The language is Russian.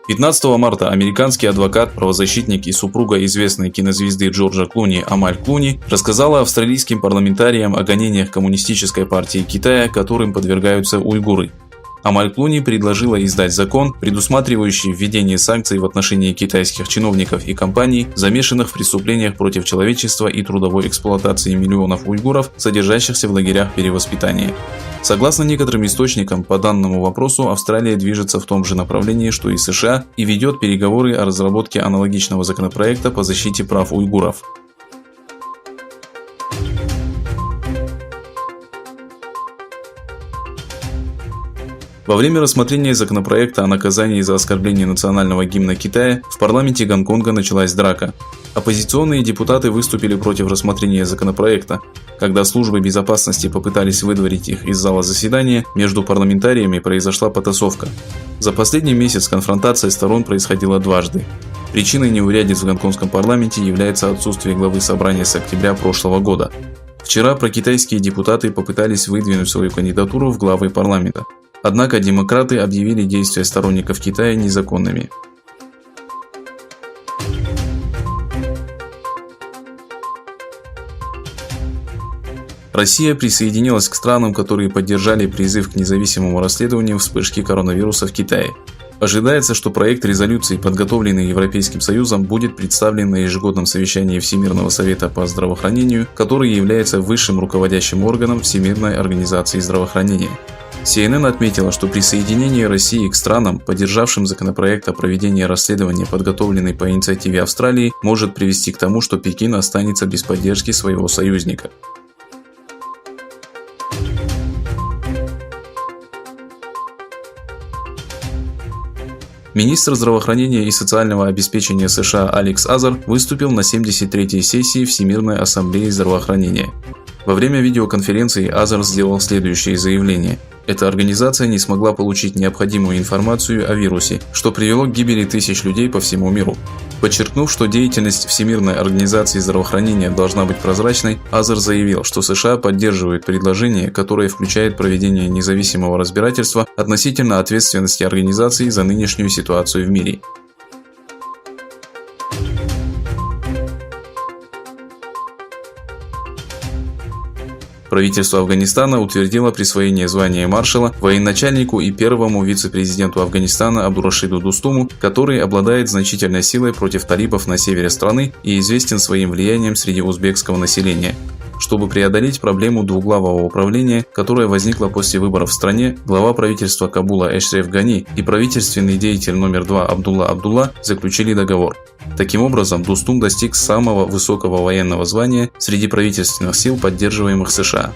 15 марта американский адвокат, правозащитник и супруга известной кинозвезды Джорджа Клуни Амаль Клуни рассказала австралийским парламентариям о гонениях Коммунистической партии Китая, которым подвергаются уйгуры. Амаль Клуни предложила издать закон, предусматривающий введение санкций в отношении китайских чиновников и компаний, замешанных в преступлениях против человечества и трудовой эксплуатации миллионов уйгуров, содержащихся в лагерях перевоспитания. Согласно некоторым источникам, по данному вопросу Австралия движется в том же направлении, что и США, и ведет переговоры о разработке аналогичного законопроекта по защите прав уйгуров. Во время рассмотрения законопроекта о наказании за оскорбление национального гимна Китая в парламенте Гонконга началась драка. Оппозиционные депутаты выступили против рассмотрения законопроекта. Когда службы безопасности попытались выдворить их из зала заседания, между парламентариями произошла потасовка. За последний месяц конфронтация сторон происходила дважды. Причиной неурядиц в гонконгском парламенте является отсутствие главы собрания с октября прошлого года. Вчера прокитайские депутаты попытались выдвинуть свою кандидатуру в главы парламента. Однако демократы объявили действия сторонников Китая незаконными. Россия присоединилась к странам, которые поддержали призыв к независимому расследованию вспышки коронавируса в Китае. Ожидается, что проект резолюции, подготовленный Европейским Союзом, будет представлен на ежегодном совещании Всемирного совета по здравоохранению, который является высшим руководящим органом Всемирной организации здравоохранения. CNN отметила, что присоединение России к странам, поддержавшим законопроект о проведении расследования, подготовленный по инициативе Австралии, может привести к тому, что Пекин останется без поддержки своего союзника. Министр здравоохранения и социального обеспечения США Алекс Азар выступил на 73-й сессии Всемирной ассамблеи здравоохранения. Во время видеоконференции Азар сделал следующее заявление. Эта организация не смогла получить необходимую информацию о вирусе, что привело к гибели тысяч людей по всему миру. Подчеркнув, что деятельность Всемирной организации здравоохранения должна быть прозрачной, Азар заявил, что США поддерживают предложение, которое включает проведение независимого разбирательства относительно ответственности организации за нынешнюю ситуацию в мире. Правительство Афганистана утвердило присвоение звания маршала военачальнику и первому вице-президенту Афганистана Абдурашиду Достуму, который обладает значительной силой против талибов на севере страны и известен своим влиянием среди узбекского населения. Чтобы преодолеть проблему двуглавого управления, которая возникла после выборов в стране, глава правительства Кабула Эшреф Гани и правительственный деятель номер 2 Абдулла Абдулла заключили договор. Таким образом, Достум достиг самого высокого военного звания среди правительственных сил, поддерживаемых США.